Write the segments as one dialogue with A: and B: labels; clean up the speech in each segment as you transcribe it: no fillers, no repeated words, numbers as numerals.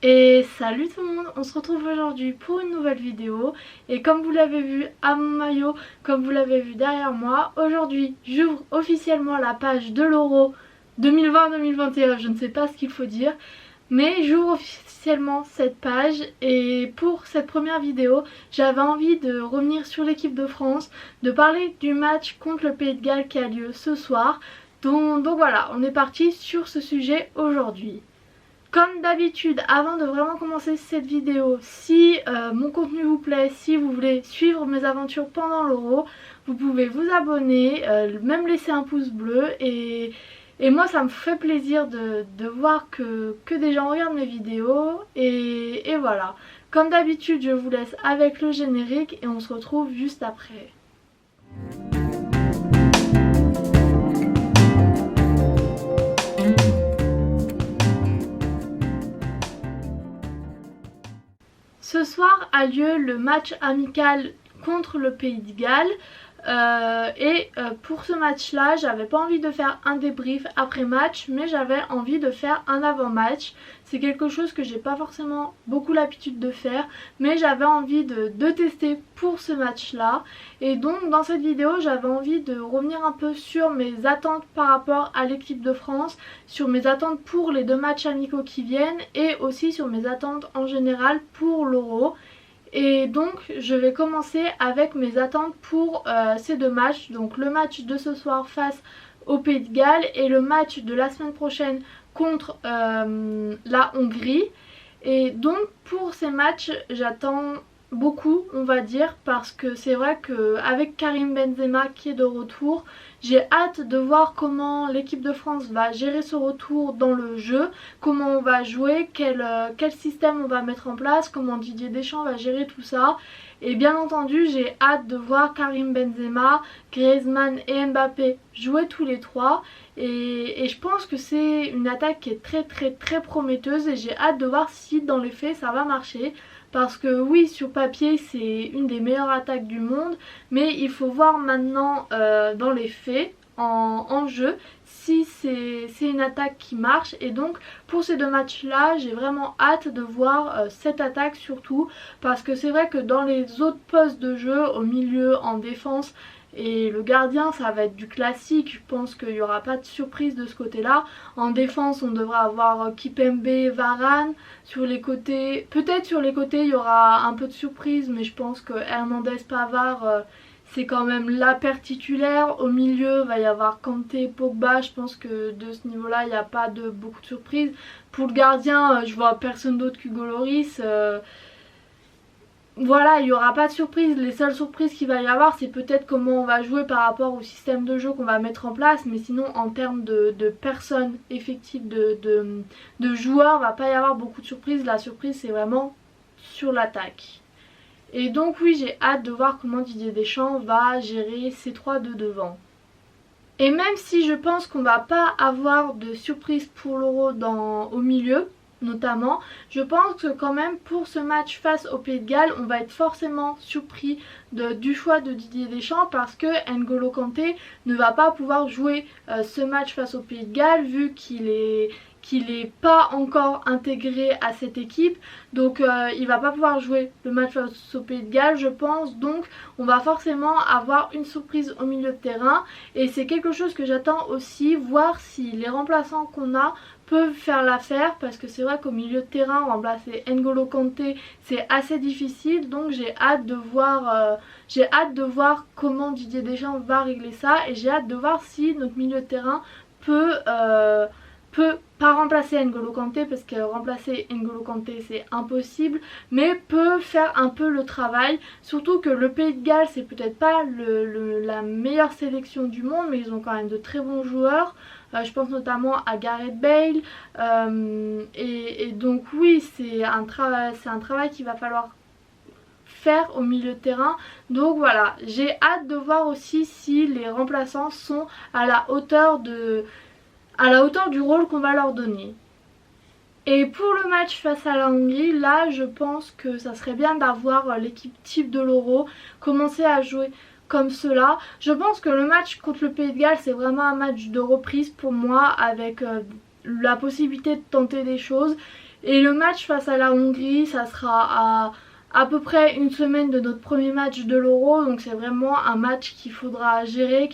A: Et salut tout le monde, on se retrouve aujourd'hui pour une nouvelle vidéo. Et comme vous l'avez vu à mon maillot, comme vous l'avez vu derrière moi, aujourd'hui j'ouvre officiellement la page de l'Euro 2020-2021, je ne sais pas ce qu'il faut dire. Mais j'ouvre officiellement cette page et pour cette première vidéo, j'avais envie de revenir sur l'équipe de France, de parler du match contre le Pays de Galles qui a lieu ce soir. Donc voilà, on est parti sur ce sujet aujourd'hui. Comme d'habitude, avant de vraiment commencer cette vidéo, si mon contenu vous plaît, si vous voulez suivre mes aventures pendant l'Euro, vous pouvez vous abonner, même laisser un pouce bleu et moi ça me fait plaisir de voir que des gens regardent mes vidéos et voilà. Comme d'habitude, je vous laisse avec le générique et on se retrouve juste après. Ce soir a lieu le match amical contre le Pays de Galles pour ce match là j'avais pas envie de faire un débrief après match mais j'avais envie de faire un avant match. C'est quelque chose que j'ai pas forcément beaucoup l'habitude de faire mais j'avais envie de tester pour ce match là et donc dans cette vidéo j'avais envie de revenir un peu sur mes attentes par rapport à l'équipe de France, sur mes attentes pour les deux matchs amicaux qui viennent et aussi sur mes attentes en général pour l'Euro. Et donc je vais commencer avec mes attentes pour ces deux matchs, donc le match de ce soir face au Pays de Galles et le match de la semaine prochaine contre la Hongrie. Et donc pour ces matchs j'attends beaucoup on va dire parce que c'est vrai qu'avec Karim Benzema qui est de retour, j'ai hâte de voir comment l'équipe de France va gérer ce retour dans le jeu, comment on va jouer, quel système on va mettre en place, comment Didier Deschamps va gérer tout ça. Et bien entendu j'ai hâte de voir Karim Benzema, Griezmann et Mbappé jouer tous les trois. Et je pense que c'est une attaque qui est très prometteuse et j'ai hâte de voir si dans les faits ça va marcher. Parce que oui, sur papier c'est une des meilleures attaques du monde, mais il faut voir maintenant dans les faits, en jeu, si c'est une attaque qui marche. Et donc pour ces deux matchs là j'ai vraiment hâte de voir cette attaque surtout parce que c'est vrai que dans les autres postes de jeu, au milieu, en défense et le gardien ça va être du classique, je pense qu'il n'y aura pas de surprise de ce côté là. En défense on devra avoir Kipembe, Varane, sur les côtés, peut-être sur les côtés il y aura un peu de surprise mais je pense que Hernandez, Pavard c'est quand même la paire titulaire. Au milieu va y avoir Kanté, Pogba, je pense que de ce niveau là il n'y a pas de beaucoup de surprises. Pour le gardien je vois personne d'autre qu'Hugo Lloris. Voilà, il n'y aura pas de surprise. Les seules surprises qu'il va y avoir c'est peut-être comment on va jouer par rapport au système de jeu qu'on va mettre en place, mais sinon en termes de personnes effectives, de joueurs, il va pas y avoir beaucoup de surprises. La surprise c'est vraiment sur l'attaque. Et donc oui, j'ai hâte de voir comment Didier Deschamps va gérer ces trois de devant. Et même si je pense qu'on va pas avoir de surprise pour l'Euro au milieu notamment, je pense que quand même pour ce match face au Pays de Galles on va être forcément surpris du choix de Didier Deschamps parce que N'Golo Kanté ne va pas pouvoir jouer ce match face au Pays de Galles vu qu'il est pas encore intégré à cette équipe, donc il va pas pouvoir jouer le match face au Pays de Galles je pense. Donc on va forcément avoir une surprise au milieu de terrain et c'est quelque chose que j'attends aussi, voir si les remplaçants qu'on a peuvent faire l'affaire parce que c'est vrai qu'au milieu de terrain remplacer N'Golo Kanté c'est assez difficile. Donc j'ai hâte de voir comment Didier Deschamps va régler ça et j'ai hâte de voir si notre milieu de terrain peut pas remplacer N'Golo Kanté parce que remplacer N'Golo Kanté c'est impossible, mais peut faire un peu le travail. Surtout que le Pays de Galles c'est peut-être pas la meilleure sélection du monde mais ils ont quand même de très bons joueurs. Je pense notamment à Gareth Bale et donc oui c'est un travail qu'il va falloir faire au milieu de terrain. Donc voilà, j'ai hâte de voir aussi si les remplaçants sont à la hauteur du rôle qu'on va leur donner. Et pour le match face à la Hongrie, là je pense que ça serait bien d'avoir l'équipe type de l'Euro, commencer à jouer comme cela. Je pense que le match contre le Pays de Galles c'est vraiment un match de reprise pour moi avec la possibilité de tenter des choses. Et le match face à la Hongrie, ça sera à peu près une semaine de notre premier match de l'Euro, donc c'est vraiment un match qu'il faudra gérer,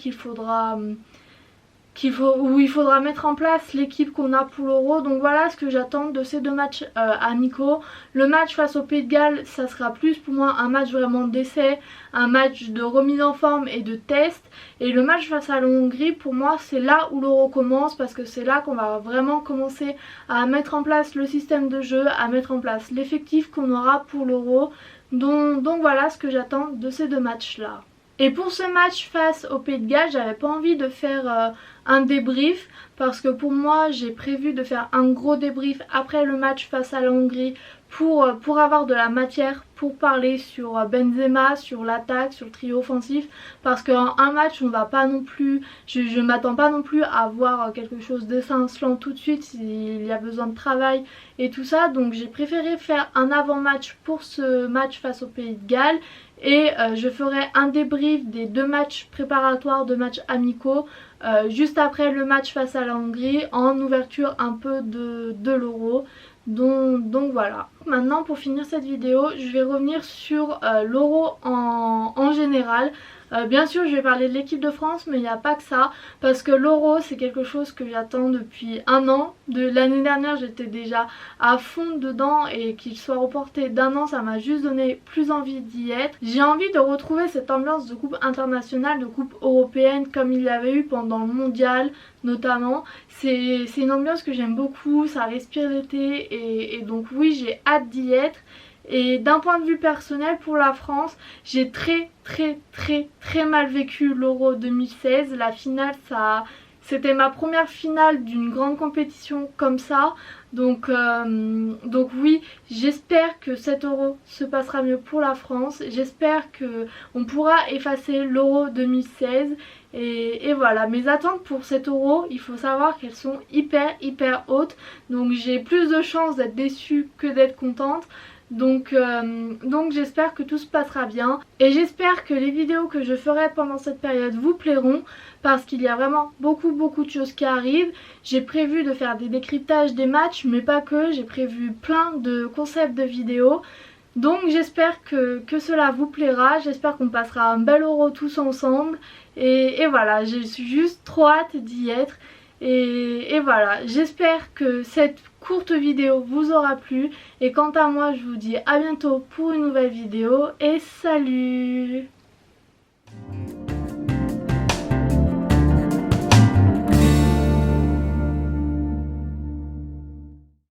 A: où il faudra mettre en place l'équipe qu'on a pour l'Euro. Donc voilà ce que j'attends de ces deux matchs amicaux. Le match face au Pays de Galles, ça sera plus pour moi un match vraiment d'essai, un match de remise en forme et de test. Et le match face à la Hongrie, pour moi c'est là où l'Euro commence, parce que c'est là qu'on va vraiment commencer à mettre en place le système de jeu, à mettre en place l'effectif qu'on aura pour l'Euro. Donc voilà ce que j'attends de ces deux matchs là. Et pour ce match face au Pays de Galles, j'avais pas envie de faire un débrief, parce que pour moi j'ai prévu de faire un gros débrief après le match face à la Hongrie pour avoir de la matière pour parler sur Benzema, sur l'attaque, sur le trio offensif, parce qu'un match on va pas non plus, je m'attends pas non plus à voir quelque chose d'étincelant tout de suite s'il y a besoin de travail et tout ça. Donc j'ai préféré faire un avant-match pour ce match face au Pays de Galles, et je ferai un débrief des deux matchs préparatoires, deux matchs amicaux, juste après le match face à la Hongrie, en ouverture un peu de l'Euro. Donc voilà. Maintenant, pour finir cette vidéo, je vais revenir sur l'Euro en général. Bien sûr je vais parler de l'équipe de France, mais il n'y a pas que ça, parce que l'Euro c'est quelque chose que j'attends depuis un an. De l'année dernière j'étais déjà à fond dedans, et qu'il soit reporté d'un an, ça m'a juste donné plus envie d'y être. J'ai envie de retrouver cette ambiance de coupe internationale, de coupe européenne, comme il y avait eu pendant le mondial notamment. C'est une ambiance que j'aime beaucoup, ça respire l'été, et donc oui, j'ai hâte d'y être. Et d'un point de vue personnel, pour la France, j'ai très mal vécu l'Euro 2016. La finale, c'était ma première finale d'une grande compétition comme ça. Donc oui, j'espère que cet Euro se passera mieux pour la France. J'espère qu'on pourra effacer l'Euro 2016. Et voilà, mes attentes pour cet Euro, il faut savoir qu'elles sont hyper hautes. Donc j'ai plus de chances d'être déçue que d'être contente. Donc j'espère que tout se passera bien, et j'espère que les vidéos que je ferai pendant cette période vous plairont, parce qu'il y a vraiment beaucoup de choses qui arrivent. J'ai prévu de faire des décryptages des matchs, mais pas que, j'ai prévu plein de concepts de vidéos. Donc j'espère que cela vous plaira, j'espère qu'on passera un bel Euro tous ensemble, et voilà, j'ai juste trop hâte d'y être. Et voilà, j'espère que cette courte vidéo vous aura plu, et quant à moi je vous dis à bientôt pour une nouvelle vidéo, et salut!